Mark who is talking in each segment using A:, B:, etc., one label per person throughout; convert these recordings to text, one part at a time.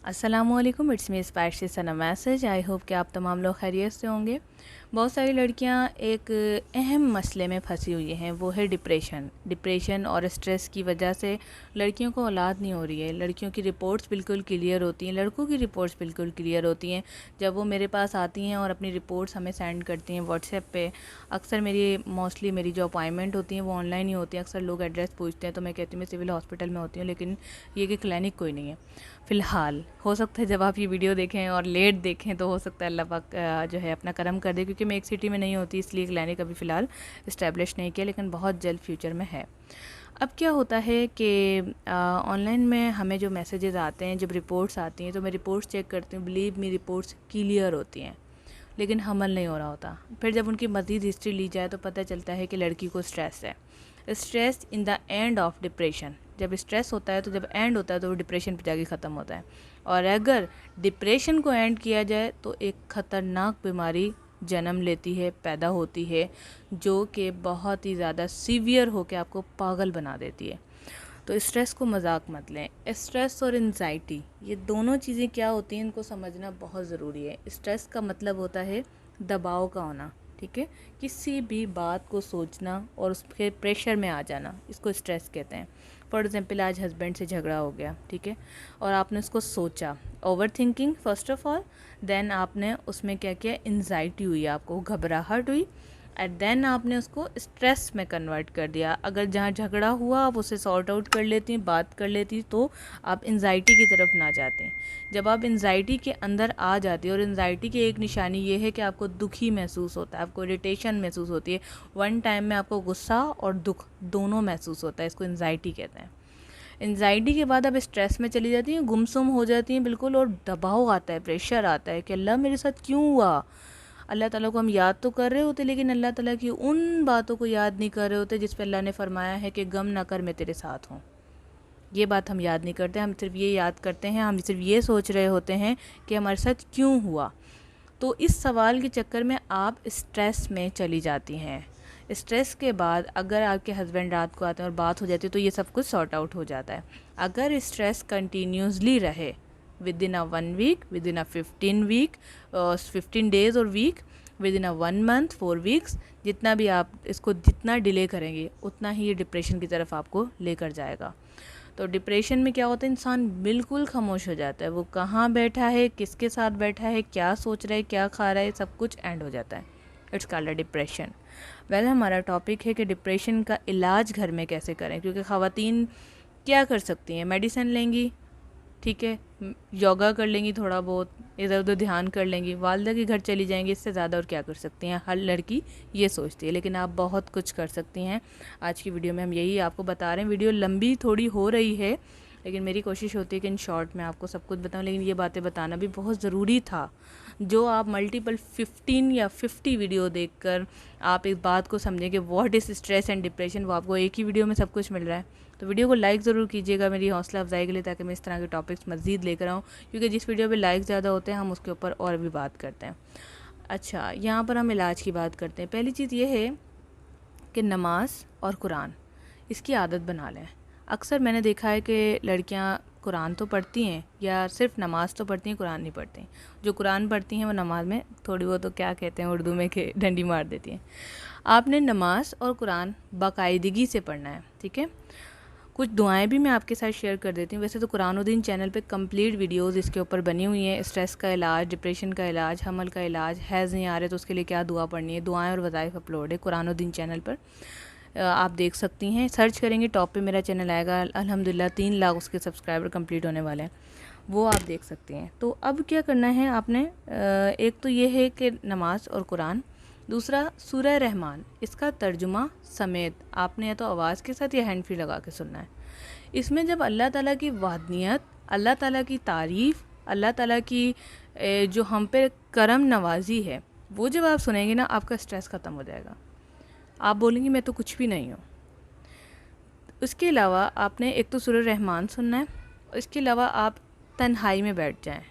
A: अस्सलामुअलैकुम, it's me spicy Sana message. I hope कि आप तमाम लोग खैरियत से होंगे। बहुत सारी लड़कियां एक अहम मसले में फंसी हुई हैं, वो है डिप्रेशन और स्ट्रेस की वजह से लड़कियों को औलाद नहीं हो रही है। लड़कियों की रिपोर्ट्स बिल्कुल क्लियर होती हैं, लड़कों की रिपोर्ट्स बिल्कुल क्लियर होती हैं। जब वो मेरे पास आती हैं और अपनी रिपोर्ट्स हमें सेंड करती हैं व्हाट्सएप पे, अक्सर मोस्टली मेरी जो अपॉइंटमेंट होती हैं वो ऑनलाइन ही होती हैं। अक्सर लोग एड्रेस पूछते हैं तो मैं कहती हूँ मैं सिविल हॉस्पिटल में होती हूँ, लेकिन ये कि क्लिनिक कोई नहीं है फ़िलहाल। हो सकता है जब आप ये वीडियो देखें और लेट देखें तो हो सकता है अल्लाह पाक जो है अपना करम कर दे, क्योंकि मैं एक सिटी में नहीं होती इसलिए क्लिनिक अभी फ़िलहाल इस्टेब्लिश नहीं किया, लेकिन बहुत जल्द फ्यूचर में है। अब क्या होता है कि ऑनलाइन में हमें जो मैसेजेस आते हैं, जब रिपोर्ट्स आती हैं तो मैं रिपोर्ट्स चेक करती हूँ, बिलीव मी रिपोर्ट्स क्लियर होती हैं, लेकिन हमल नहीं हो रहा होता। फिर जब उनकी मज़ीद हिस्ट्री ली जाए तो पता चलता है कि लड़की को स्ट्रेस है। Stress in the end of depression. जब स्ट्रेस होता है तो जब एंड होता है तो वो डिप्रेशन पे जाके ख़त्म होता है। और अगर डिप्रेशन को एंड किया जाए तो एक ख़तरनाक बीमारी जन्म लेती है, पैदा होती है, जो कि बहुत ही ज़्यादा सीवियर होकर आपको पागल बना देती है। तो स्ट्रेस को मजाक मत लें। स्ट्रेस और एंजाइटी, ये दोनों चीज़ें क्या होती हैं इनको समझना बहुत ज़रूरी है। स्ट्रेस का मतलब होता है दबाव का होना, ठीक है, किसी भी बात को सोचना और उसके प्रेशर में आ जाना, इसको स्ट्रेस कहते हैं। फॉर एग्जांपल आज हस्बैंड से झगड़ा हो गया, ठीक है, और आपने उसको सोचा, overthinking first of all, then आपने उसमें क्या किया, एंजाइटी हुई, आपको घबराहट हुई, एंड देन आपने उसको स्ट्रेस में कन्वर्ट कर दिया। अगर जहाँ झगड़ा हुआ आप उसे सॉर्ट आउट कर लेती, बात कर लेती, तो आप एंजाइटी की तरफ ना जाते। जब आप एंजाइटी के अंदर आ जाती है, और एंजाइटी की एक निशानी ये है कि आपको दुखी महसूस होता है, आपको इरिटेशन महसूस होती है, वन टाइम में आपको गुस्सा और दुख दोनों महसूस होता है, इसको एंजाइटी कहते हैं। एंजाइटी के बाद आप स्ट्रेस में चली जाती हैं, गुमसुम हो जाती हैं बिल्कुल, और दबाव आता है, प्रेशर आता है कि अल्लाह मेरे साथ क्यों हुआ। अल्लाह ताला को हम याद तो कर रहे होते, लेकिन अल्लाह ताला की उन बातों को याद नहीं कर रहे होते जिस पर अल्लाह ने फरमाया है कि गम ना कर, मैं तेरे साथ हूँ। ये बात हम याद नहीं करते, हम सिर्फ ये याद करते हैं, हम सिर्फ ये सोच रहे होते हैं कि हमारे साथ क्यों हुआ। तो इस सवाल के चक्कर में आप स्ट्रेस में चली जाती हैं। स्ट्रेस के बाद अगर आपके हस्बैंड रात को आते हैं और बात हो जाती है तो ये सब कुछ सॉर्ट आउट हो जाता है। अगर स्ट्रेस कंटिन्यूसली रहे within a 1 week, within a 15 week, 15 days और week, within a 1 month, 4 weeks, जितना भी आप इसको जितना डिले करेंगे उतना ही ये डिप्रेशन की तरफ आपको लेकर जाएगा। तो डिप्रेशन में क्या होता है, इंसान बिल्कुल खामोश हो जाता है, वो कहाँ बैठा है, किसके साथ बैठा है, क्या सोच रहा है, क्या खा रहा है, सब कुछ एंड हो जाता है। It's called a depression. Well, हमारा टॉपिक है कि डिप्रेशन का इलाज घर में कैसे करें, क्योंकि ख़वातीन क्या कर सकती हैं, मेडिसिन लेंगी, ठीक है, योगा कर लेंगी, थोड़ा बहुत इधर उधर ध्यान कर लेंगी, वालदा के घर चली जाएंगी, इससे ज़्यादा और क्या कर सकती हैं, हर लड़की ये सोचती है। लेकिन आप बहुत कुछ कर सकती हैं। आज की वीडियो में हम यही आपको बता रहे हैं। वीडियो लंबी थोड़ी हो रही है, लेकिन मेरी कोशिश होती है कि इन शॉर्ट में आपको सब कुछ बताऊं, लेकिन ये बातें बताना भी बहुत ज़रूरी था। जो आप मल्टीपल 15 या 50 वीडियो देखकर आप इस बात को समझें कि what is stress and depression, वो आपको एक ही वीडियो में सब कुछ मिल रहा है। तो वीडियो को लाइक ज़रूर कीजिएगा मेरी हौसला अफजाई के लिए, ताकि मैं इस तरह के टॉपिक्स मज़ीद लेकर आऊँ, क्योंकि जिस वीडियो पे लाइक ज़्यादा होते हैं हम उसके ऊपर और भी बात करते हैं। अच्छा, यहाँ पर हम इलाज की बात करते हैं। पहली चीज़ ये है कि नमाज और कुरान, इसकी आदत बना लें। अक्सर मैंने देखा है कि लड़कियाँ कुरान तो पढ़ती हैं, या सिर्फ नमाज तो पढ़ती हैं, कुरान नहीं पढ़ती। जो कुरान पढ़ती हैं वो नमाज में थोड़ी बहुत, तो क्या कहते हैं उर्दू में, कि डंडी मार देती हैं। आपने नमाज और कुरान बाकायदगी से पढ़ना है, ठीक है। कुछ दुआएं भी मैं आपके साथ शेयर कर देती हूँ। वैसे तो कुरानुद्दीन चैनल पे कंप्लीट वीडियोस इसके ऊपर बनी हुई हैं, स्ट्रेस का इलाज, डिप्रेशन का इलाज, हमल का इलाज, हैज़ नहीं आ रहे तो उसके लिए क्या दुआ पढ़नी है, दुआएं और वज़ाइफ अपलोड है कुरानुद्दीन चैनल पर, आप देख सकती हैं। सर्च करेंगे टॉप पे मेरा चैनल आएगा, अल्हम्दुलिल्लाह 3 लाख उसके सब्सक्राइबर कंप्लीट होने वाले हैं, वो आप देख सकती हैं। तो अब क्या करना है आपने, एक तो ये है कि नमाज और कुरान, दूसरा सूरह रहमान, इसका तर्जुमा समेत आपने या तो आवाज़ के साथ या हैंड फ्री लगा के सुनना है। इसमें जब अल्लाह ताला की वादनियत, अल्लाह ताला की तारीफ़, अल्लाह ताला की जो हम पे करम नवाजी है, वो जब आप सुनेंगे ना, आपका स्ट्रेस ख़त्म हो जाएगा। आप बोलेंगे मैं तो कुछ भी नहीं हूँ। उसके अलावा आपने एक तो सूरह रहमान सुनना है, इसके अलावा आप तन्हाई में बैठ जाएं।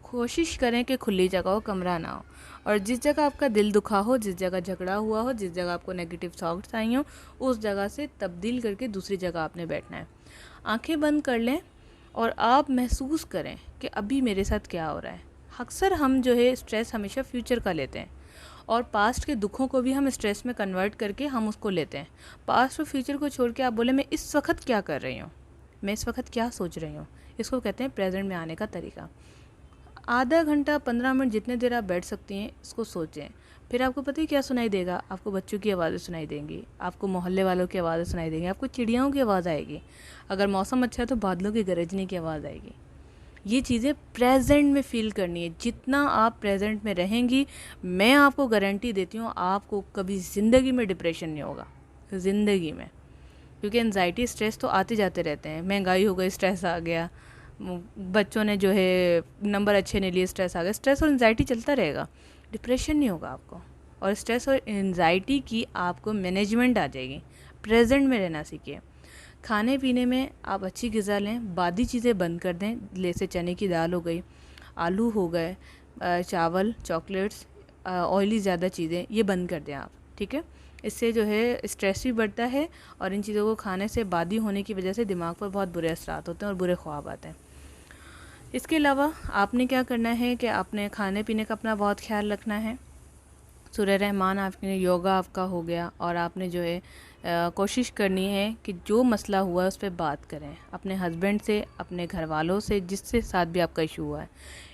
A: कोशिश करें कि खुली जगह हो, कमरा ना हो, और जिस जगह आपका दिल दुखा हो, जिस जगह झगड़ा हुआ हो, जिस जगह आपको नेगेटिव थॉट्स आई हो, उस जगह से तब्दील करके दूसरी जगह आपने बैठना है। आंखें बंद कर लें और आप महसूस करें कि कि अभी मेरे साथ क्या हो रहा है। अक्सर हम जो है स्ट्रेस हमेशा फ्यूचर का लेते हैं और पास्ट के दुखों को भी हम स्ट्रेस में कन्वर्ट करके हम उसको लेते हैं। पास्ट और फ्यूचर को छोड़ के आप बोले मैं इस वक्त क्या कर रही हूँ, मैं इस वक्त क्या सोच रही हूँ, इसको कहते हैं प्रेजेंट में आने का तरीका। आधा घंटा 15 मिनट जितने देर आप बैठ सकती हैं इसको सोचें। फिर आपको पता है क्या सुनाई देगा, आपको बच्चों की आवाज़ें सुनाई देंगी, आपको मोहल्ले वालों की आवाज़ें सुनाई देंगी, आपको चिड़ियाओं की आवाज़ आएगी, अगर मौसम अच्छा है तो बादलों की गरजने की आवाज़ आएगी। ये चीज़ें प्रेजेंट में फ़ील करनी है। जितना आप प्रेजेंट में रहेंगी, मैं आपको गारंटी देती हूँ आपको कभी ज़िंदगी में डिप्रेशन नहीं होगा, ज़िंदगी में। क्योंकि एनजाइटी स्ट्रेस तो आते जाते रहते हैं। महंगाई हो गई, स्ट्रेस आ गया, बच्चों ने जो है नंबर अच्छे नहीं लिए, स्ट्रेस आ गया। स्ट्रेस और एनजाइटी चलता रहेगा, डिप्रेशन नहीं होगा आपको। और स्ट्रेस और एनजाइटी की आपको मैनेजमेंट आ जाएगी। प्रेजेंट में रहना सीखिए। खाने पीने में आप अच्छी ग़िज़ा लें, बादी चीज़ें बंद कर दें, जैसे चने की दाल हो गई, आलू हो गए, चावल, चॉकलेट्स, ऑयली ज़्यादा चीज़ें, ये बंद कर दें आप, ठीक है। इससे जो है स्ट्रेस भी बढ़ता है और इन चीज़ों को खाने से बादी होने की वजह से दिमाग पर बहुत बुरे असरात होते हैं और बुरे ख्वाब आते हैं। इसके अलावा आपने क्या करना है कि आपने खाने पीने का अपना बहुत ख्याल रखना है। सूर्य रहमान आपने योगा आपका हो गया और आपने जो है कोशिश करनी है कि जो मसला हुआ है उस पर बात करें अपने हस्बैंड से, अपने घर वालों से, जिससे साथ भी आपका इशू हुआ है।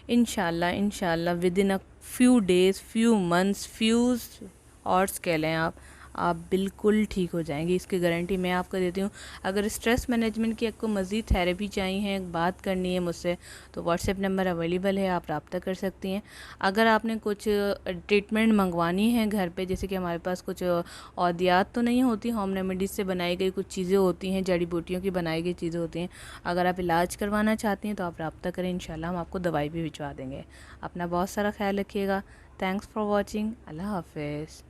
A: इंशाल्लाह with in a few days, few months, few hours कह लें आप बिल्कुल ठीक हो जाएंगी। इसकी गारंटी मैं आपको देती हूँ। अगर स्ट्रेस मैनेजमेंट की आपको मज़ीद थेरेपी चाहिए, बात करनी है मुझसे, तो व्हाट्सएप नंबर अवेलेबल है, आप रब्ता कर सकती हैं। अगर आपने कुछ ट्रीटमेंट मंगवानी है घर पे, जैसे कि हमारे पास कुछ औदियात तो नहीं होती, होम रेमेडीज़ से बनाई गई कुछ चीज़ें होती हैं, जड़ी बूटियों की बनाई गई चीज़ें होती हैं। अगर आप इलाज करवाना चाहती हैं तो आप रब्ता करें, इंशाल्लाह हम आपको दवाई भी भिजवा देंगे। अपना बहुत सारा ख्याल रखिएगा। Thanks for watching. अल्लाह हाफिज़।